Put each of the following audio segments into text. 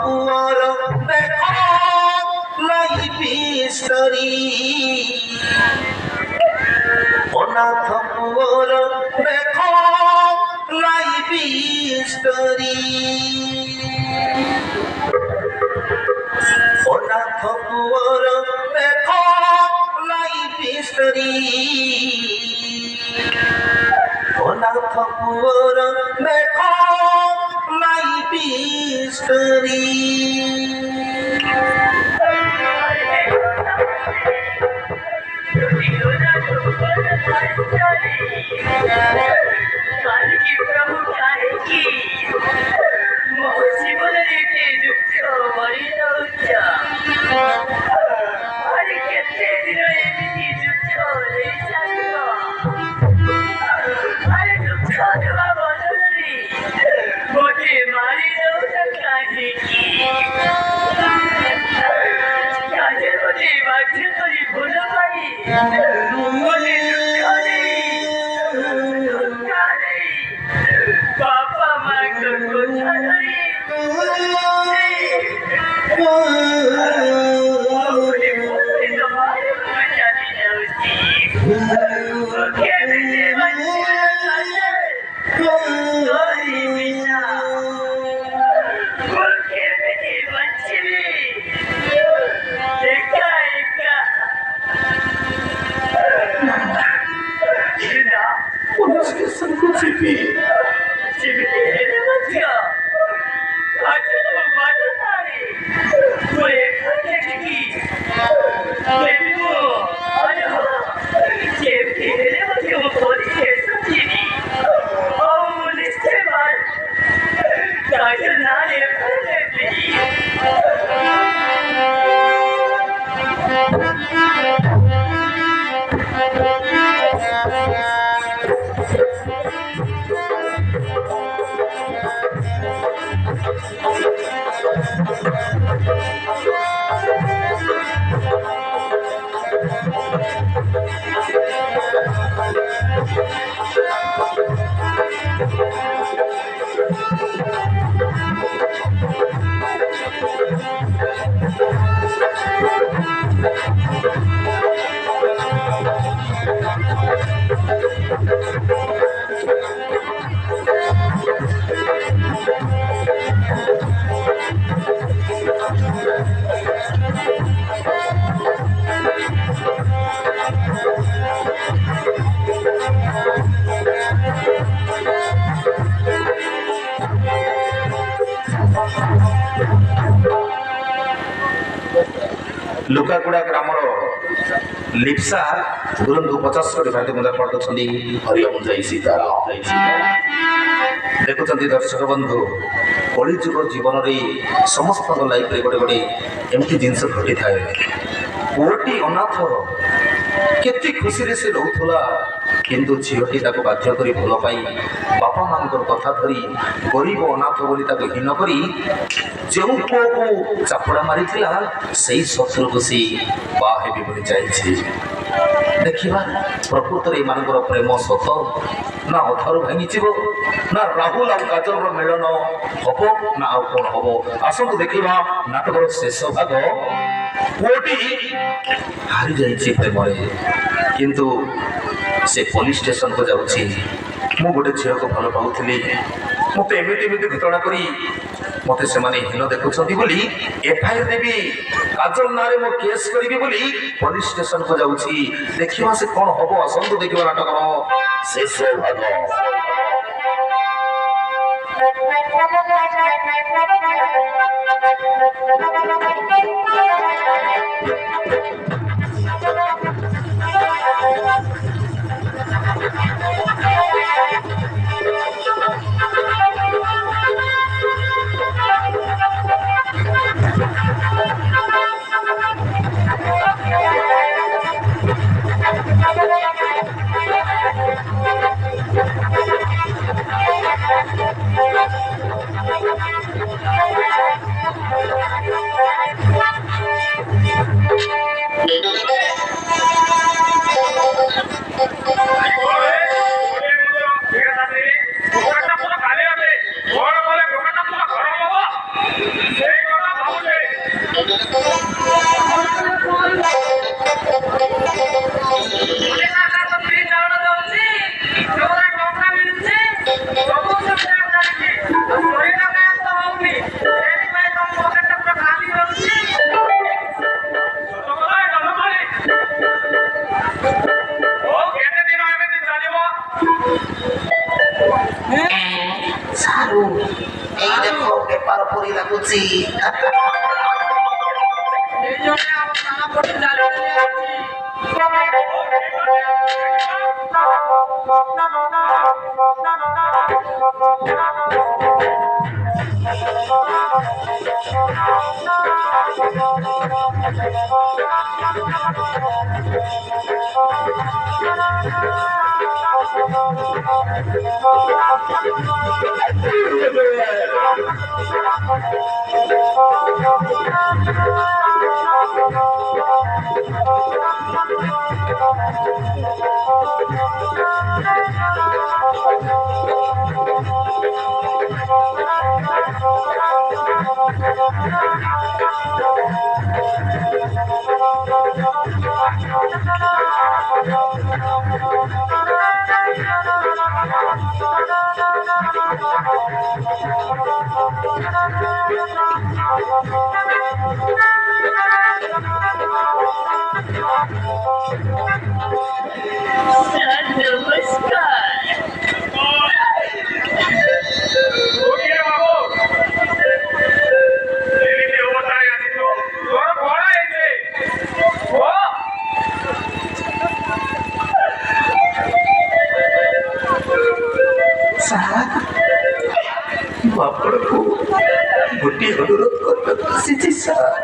Poor দেখো life story অনাথ poor দেখো লাইফ স্টোরি অনাথ পুয়ার দেখো লাইফ স্টোরি অনাথ পুয়ার দেখো লাইফ স্টোরি लुकागुड़ा ग्रामर लिप्सा गुरु 50 कोटी भारतीय मुद्रा पढ़ुଛନ୍ତି हरिओम जय सीताराम देखुଛନ୍ତି दर्शक बंधु कली जुग जीवन रे समस्त लाइफ रे गोटे गोटे एमती जिनस घटी थाए पुओटी अनाथ केते खुशी रे से रहउथला किंतु झीटी ताको बाध्य करी भल पाई बापा मानकर कथा धरी गरीब अनाथ बोली ताको हीन करी जो पुओ को चापड़ा मारी थिला सही शत्रु को सी बाहेबी बोली जाइछि देखिबा प्रकृत रे मानकर प्रेम सत ना अथर भांगी जीव ना राहुल और काजल रो मिलन हबो ना आ कोन हबो आसंतु देखिबा नाटकर शेष भाग पुओटी हारी जाइछि प्रेम रे किंतु से पुलिस स्टेशन को जाऊँगी मु गोटे झील को भल पाऊली मत एमती घटना करी मत से हीन देखुं एफआईआर देवी काजल ना मो केस करी पुलिस स्टेशन को जाऊँगी देखा से कौन हम आसतु देखा नाटक शेष भाग ଦେଖ ବେପାର ପରି ଲାଗୁଛି। ଆପଣଙ୍କୁ ଗୋଟିଏ ଅନୁରୋଧ କରିବାକୁ ଆସିଛି ସାର୍।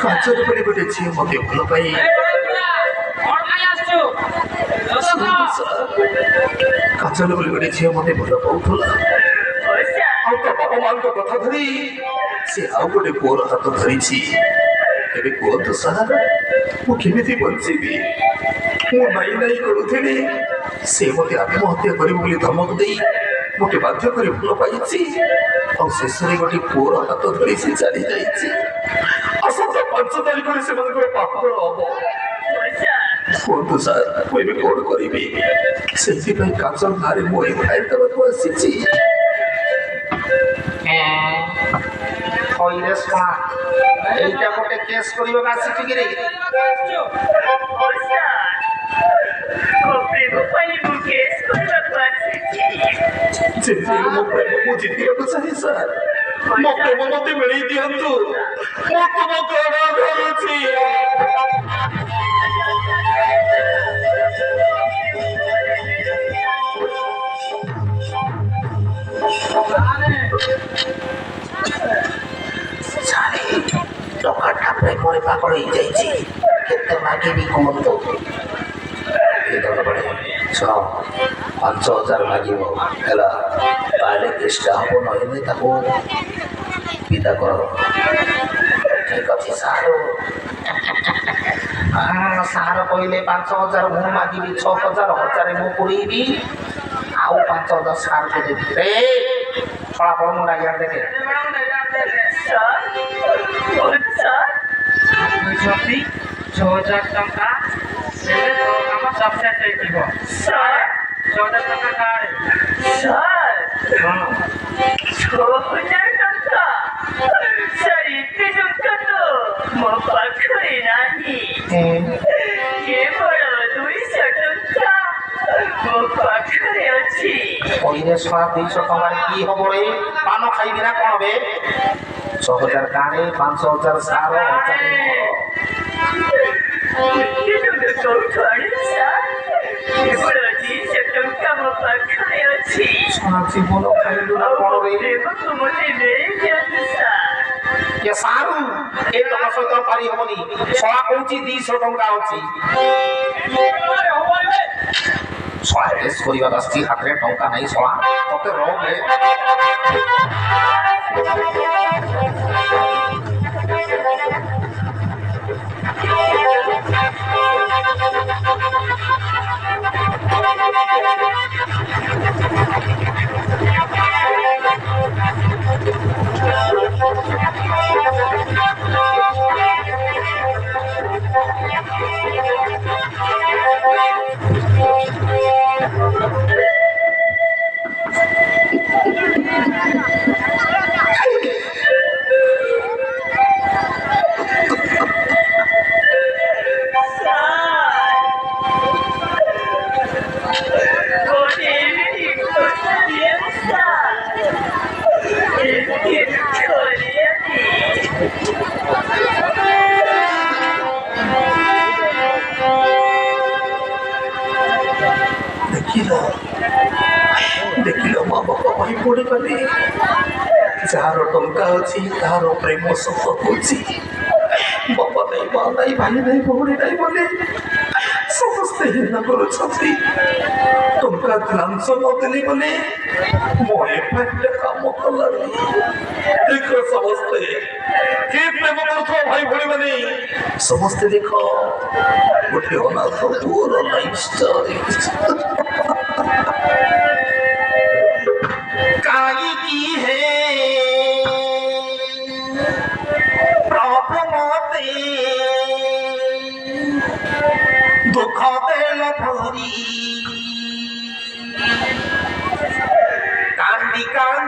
କାଜଲ ବୋଲି ଗୋଟେ ଝିଅ ମୋତେ ଭଲ ପାଇ କାଜଲ ବୋଲି ଗୋଟେ ଝିଅ ମୋତେ ଭଲ ପାଉଥିଲା। ଆଉ ତା ବାପା ମାଙ୍କ କଥା ଧରି ସେ ଆଉ ଗୋଟେ ପୁଅର ହାତ ଧରିଛି। ଏବେ କୁହନ୍ତୁ ସାର୍, ମୁଁ କେମିତି ବଞ୍ଚିବି? ମୁଁ ନାଇଁ ନାଇଁ କରୁଥିଲି, ସେ ମୋତେ ଆତ୍ମହତ୍ୟା କରିବ ବୋଲି ଧମକ ଦେଇ ଗୋଟେ ବାଧ୍ୟ କରି ଭଲ ପାଇଛି। ଆଉ ଶେଷରେ ଗୋଟେ ପୁଅର ହାତ ଧରି ସେ ଚାଲି ଯାଇଛି। ଆସନ୍ତା 5 ତାରିଖରେ ସେମାନଙ୍କର ପାଖର ହବ। କୁହନ୍ତୁ ସାର୍, ମୁଁ ଏବେ କଣ କରିବି? ସେଥିପାଇଁ କାଜଲ ନାଁରେ ମୁଁ ଏଫଆଇଆର ଦେବାକୁ ଆସିଛି। ଏଇଟା ଗୋଟେ କେସ୍ କରିବାକୁ ଆସିଛି କି ରେ? ମୋ ପ୍ରେମକୁ ଜିତିବାକୁ ଚାହେଁ ସାର୍। ମୋ ପ୍ରେମ ମତେ ମିଳେଇ ଦିଅନ୍ତୁ। ମୁଁ ତୁମ ଗୋଡ଼ ଧରୁଛି। ଟଙ୍କାଟା ପ୍ରେମରେ ପାଗଳ ହେଇଯାଇଛି। କେତେ ମାଗିବି କୁହନ୍ତୁ? 5,000 ମାଗିବ ହେଲା, ତାହେଲେ କେଷ୍ଟା ହବ, ନହେଲେ ତାକୁ ବିଦା କର। ଠିକ ଅଛି ସାର୍। ସାର୍ କହିଲେ 5,000 ମୁଁ ମାଗିବି, 6,000 1000 ମୁଁ ପୁରେଇବି, ଆଉ 5,000 ସାର୍କୁ ଦେବି। ରେ ଫଳାଫଳ ମୁଁ ଲାଗିଆ ଦେଖେ। 6,000 ଟଙ୍କା ଆମ ସକ୍ସେସ୍ ହେଇଯିବ। 6,000 ଟଙ୍କା କାଳେ 6,000 ଟଙ୍କା? ସାର୍, ଏତେ ଟଙ୍କା ତ ମୋ ପାଖରେ ନାହିଁ। କେବଳ 200 ଟଙ୍କା ମୋ ପାଖରେ ଅଛି। କହିଲେ 200 ଟଙ୍କାରେ କି ହବ ରେ? ପାନ ଖାଇବି ନା କଣ ବେ? 6,000 କାଳେ, 5,000 ସାର, 1000 କୋଉଠୁ ଆଣିବି ସାର୍? କେବଳ 200 ଟଙ୍କା ମୋ ପାଖରେ ଅଛି। ଜୀବନ ଖାଇଲୁ ନା କଣ ରେ? ପ୍ରେମକୁ ମୋତେ ଦେଇ ଦିଅନ୍ତୁ ସାର୍। ସାରୁ ଏ ଟଙ୍କା ସହିତ ପାରି ହବନି। ଶଳା କହୁଛି 200 ଟଙ୍କା ଅଛି। ଶଳା ଟେଷ୍ଟ କରିବାକୁ ଆସିଛି, ହାତରେ ଟଙ୍କା ନାହିଁ। ଶଳା ତତେ ରୋଗ ପଡ଼ିଗଲେ ଯାହାର ଟଙ୍କା ଅଛି ତାହାର ପ୍ରେମ ସତ ହଉଛି ବାପା ନାହିଁ ମା ନାହିଁ ଭାଇ ନାହିଁ ଭଉଣୀ ନାହିଁ ବୋଲି ସମସ୍ତେ ହୀନ କରୁଛନ୍ତି ଟଙ୍କା ଗ୍ରାଂଶ ନଦେଲି ବୋଲି ମୋ ଏଫ୍ଆଇଆର୍‌ଟା କାମ କଲାନି ଦେଖ ସମସ୍ତେ କି ପ୍ରେମ କରୁଥିବ ଭାଇ ଭଉଣୀ ମାନେ ସମସ୍ତେ ଦେଖ ଗୋଟେ ଅନାଥ ପୁଅର ଲାଇଫ୍ ଷ୍ଟୋରି କାହିଁକି ହେ ପ୍ରଭୁ ମତେ ଦୁଃଖ ଦେଲ ଭରି କାନ୍ଦି କାନ୍ଦି